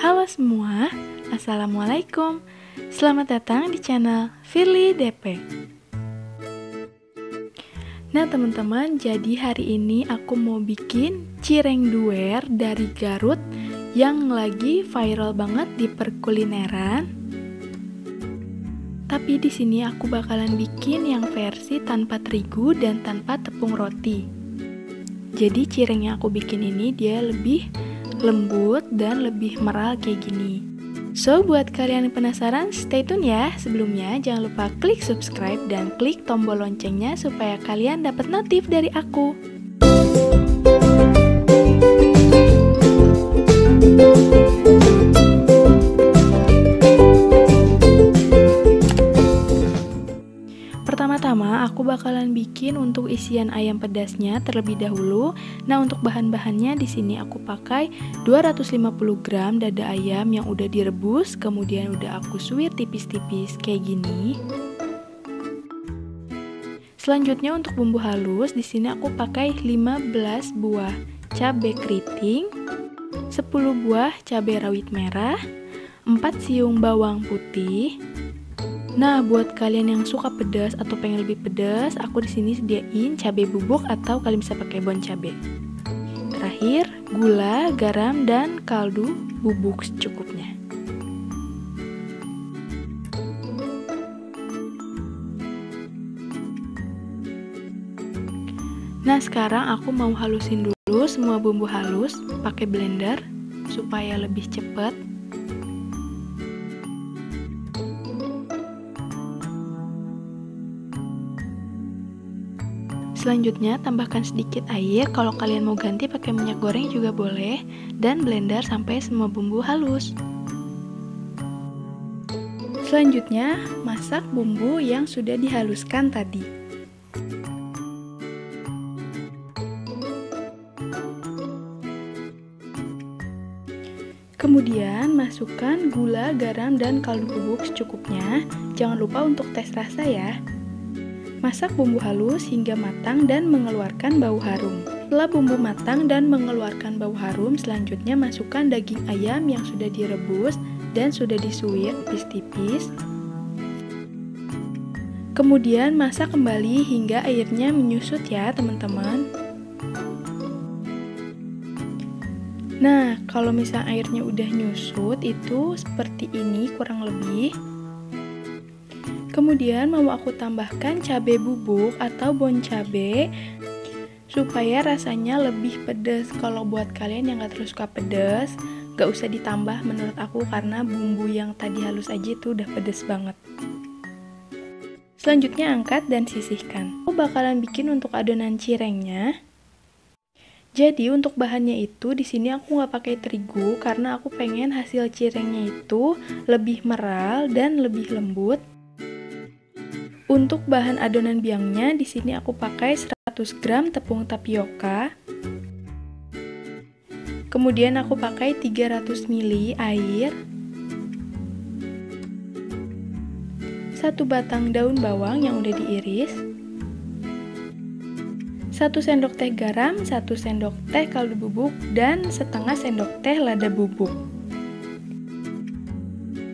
Halo semua, Assalamualaikum. Selamat datang di channel Firly DP. Nah teman-teman, jadi hari ini aku mau bikin cireng duer dari Garut yang lagi viral banget di perkulineran. Tapi di sini aku bakalan bikin yang versi tanpa terigu dan tanpa tepung roti. Jadi cireng yang aku bikin ini dia lebih lembut dan lebih meral kayak gini. So, buat kalian yang penasaran, stay tune ya. Sebelumnya, jangan lupa klik subscribe dan klik tombol loncengnya supaya kalian dapat notif dari aku. Pertama-tama aku bakalan bikin untuk isian ayam pedasnya terlebih dahulu. Nah, untuk bahan-bahannya di sini aku pakai 250 gram dada ayam yang udah direbus, kemudian udah aku suwir tipis-tipis kayak gini. Selanjutnya untuk bumbu halus di sini aku pakai 15 buah cabai keriting, 10 buah cabai rawit merah, 4 siung bawang putih. Nah, buat kalian yang suka pedas atau pengen lebih pedas, aku di sini sediain cabai bubuk atau kalian bisa pakai bon cabai. Terakhir, gula, garam, dan kaldu bubuk secukupnya. Nah, sekarang aku mau halusin dulu semua bumbu halus pakai blender supaya lebih cepat. Selanjutnya tambahkan sedikit air, kalau kalian mau ganti pakai minyak goreng juga boleh, dan blender sampai semua bumbu halus. Selanjutnya masak bumbu yang sudah dihaluskan tadi. Kemudian masukkan gula, garam, dan kaldu bubuk secukupnya. Jangan lupa untuk tes rasa ya. Masak bumbu halus hingga matang dan mengeluarkan bau harum. Setelah bumbu matang dan mengeluarkan bau harum, selanjutnya masukkan daging ayam yang sudah direbus dan sudah disuwir tipis-tipis. Kemudian masak kembali hingga airnya menyusut ya teman-teman. Nah, kalau misalnya airnya udah nyusut itu seperti ini kurang lebih. Kemudian mau aku tambahkan cabai bubuk atau bon cabai supaya rasanya lebih pedas. Kalau buat kalian yang gak terlalu suka pedas, gak usah ditambah menurut aku karena bumbu yang tadi halus aja itu udah pedas banget. Selanjutnya angkat dan sisihkan. Aku bakalan bikin untuk adonan cirengnya. Jadi untuk bahannya itu di sini aku nggak pakai terigu karena aku pengen hasil cirengnya itu lebih meral dan lebih lembut. Untuk bahan adonan biangnya di sini aku pakai 100 gram tepung tapioka. Kemudian aku pakai 300 ml air. 1 batang daun bawang yang udah diiris. 1 sendok teh garam, 1 sendok teh kaldu bubuk, dan setengah sendok teh lada bubuk.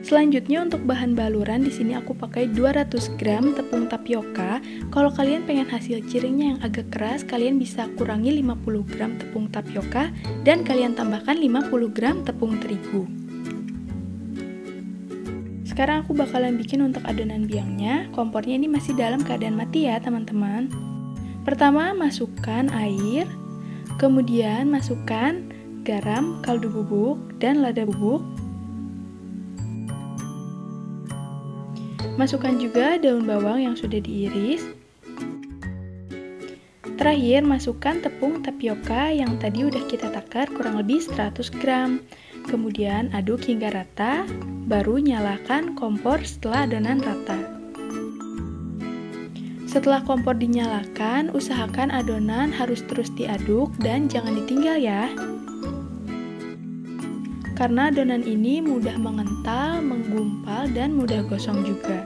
Selanjutnya untuk bahan baluran di sini aku pakai 200 gram tepung tapioka. Kalau kalian pengen hasil cirengnya yang agak keras, kalian bisa kurangi 50 gram tepung tapioka dan kalian tambahkan 50 gram tepung terigu. Sekarang aku bakalan bikin untuk adonan biangnya. Kompornya ini masih dalam keadaan mati ya teman-teman. Pertama masukkan air, kemudian masukkan garam, kaldu bubuk, dan lada bubuk. Masukkan juga daun bawang yang sudah diiris. Terakhir, masukkan tepung tapioka yang tadi udah kita takar kurang lebih 100 gram. Kemudian aduk hingga rata, baru nyalakan kompor setelah adonan rata. Setelah kompor dinyalakan, usahakan adonan harus terus diaduk dan jangan ditinggal ya. Karena adonan ini mudah mengental, menggumpal, dan mudah gosong juga.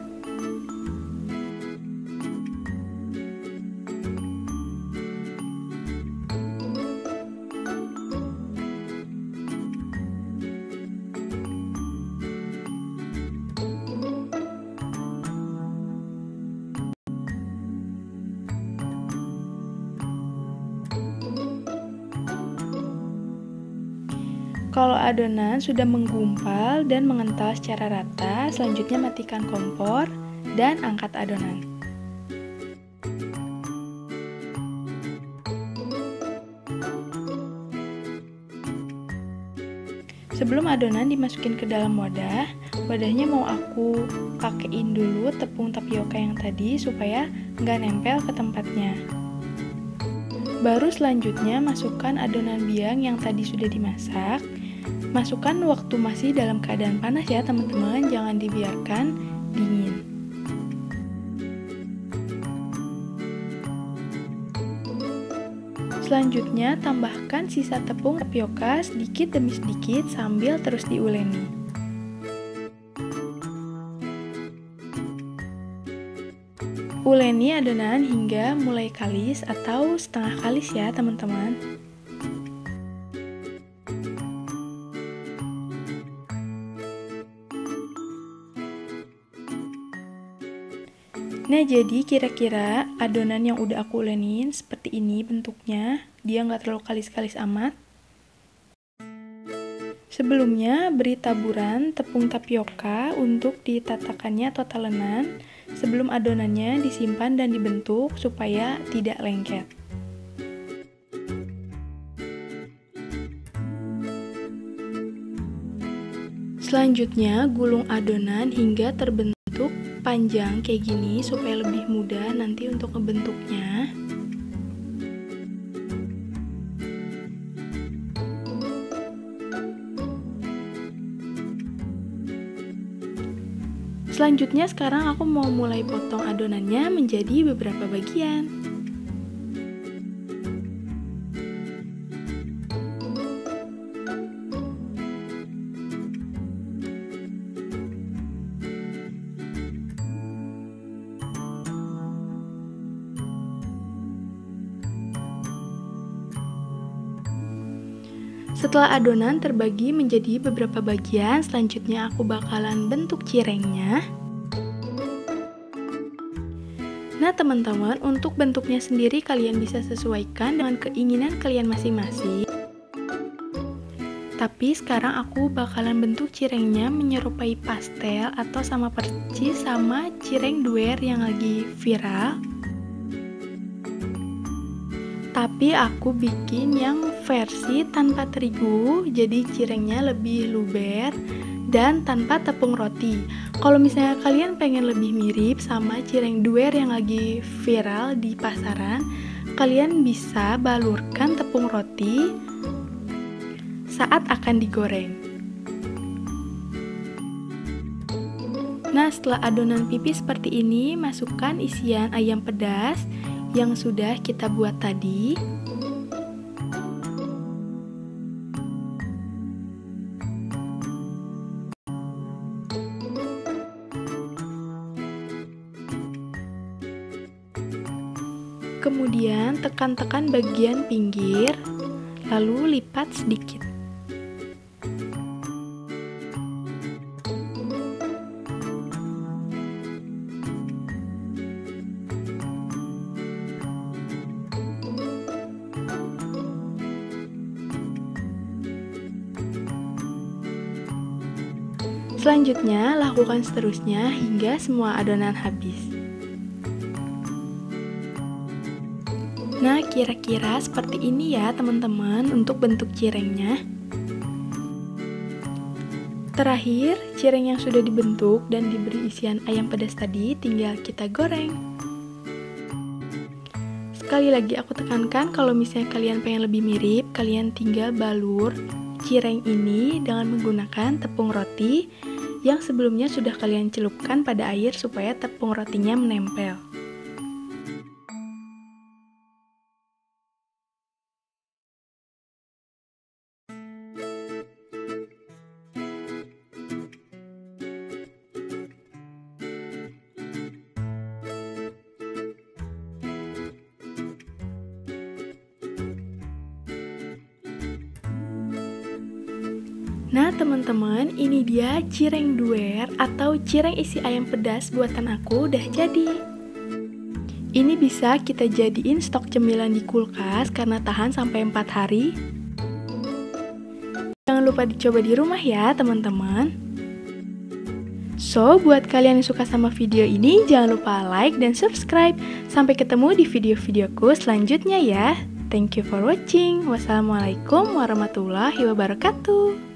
Kalau adonan sudah menggumpal dan mengental secara rata, selanjutnya matikan kompor dan angkat adonan. Sebelum adonan dimasukin ke dalam wadah, wadahnya mau aku pakein dulu tepung tapioka yang tadi supaya nggak nempel ke tempatnya. Baru selanjutnya masukkan adonan biang yang tadi sudah dimasak. Masukkan waktu masih dalam keadaan panas ya teman-teman, jangan dibiarkan dingin. Selanjutnya tambahkan sisa tepung tapioka sedikit demi sedikit sambil terus diuleni. Uleni adonan hingga mulai kalis atau setengah kalis ya teman-teman. Nah, jadi kira-kira adonan yang udah aku ulenin seperti ini bentuknya. Dia nggak terlalu kalis-kalis amat. Sebelumnya, beri taburan tepung tapioka untuk ditatakannya atau talenan sebelum adonannya disimpan dan dibentuk supaya tidak lengket. Selanjutnya, gulung adonan hingga terbentuk panjang kayak gini supaya lebih mudah nanti untuk ngebentuknya. Selanjutnya sekarang aku mau mulai potong adonannya menjadi beberapa bagian. Setelah adonan terbagi menjadi beberapa bagian, selanjutnya aku bakalan bentuk cirengnya. Nah teman-teman, untuk bentuknya sendiri kalian bisa sesuaikan dengan keinginan kalian masing-masing. Tapi sekarang aku bakalan bentuk cirengnya menyerupai pastel atau sama persis sama cireng duer yang lagi viral. Tapi aku bikin yang versi tanpa terigu, jadi cirengnya lebih luber dan tanpa tepung roti. Kalau misalnya kalian pengen lebih mirip sama cireng duer yang lagi viral di pasaran, kalian bisa balurkan tepung roti saat akan digoreng. Nah, setelah adonan pipih seperti ini, masukkan isian ayam pedas yang sudah kita buat tadi. Kemudian tekan-tekan bagian pinggir, lalu lipat sedikit. Selanjutnya, lakukan seterusnya hingga semua adonan habis. Nah, kira-kira seperti ini ya teman-teman untuk bentuk cirengnya. Terakhir, cireng yang sudah dibentuk dan diberi isian ayam pedas tadi tinggal kita goreng. Sekali lagi aku tekankan, kalau misalnya kalian pengen lebih mirip, kalian tinggal balur cireng ini dengan menggunakan tepung roti yang sebelumnya sudah kalian celupkan pada air supaya tepung rotinya menempel. Nah teman-teman, ini dia cireng duer atau cireng isi ayam pedas buatan aku udah jadi. Ini bisa kita jadiin stok cemilan di kulkas karena tahan sampai 4 hari. Jangan jangan lupa dicoba di rumah ya teman-teman. So, buat kalian yang suka sama video ini, jangan lupa like dan subscribe. Sampai ketemu di video-videoku selanjutnya ya. Thank you for watching. Wassalamualaikum warahmatullahi wabarakatuh.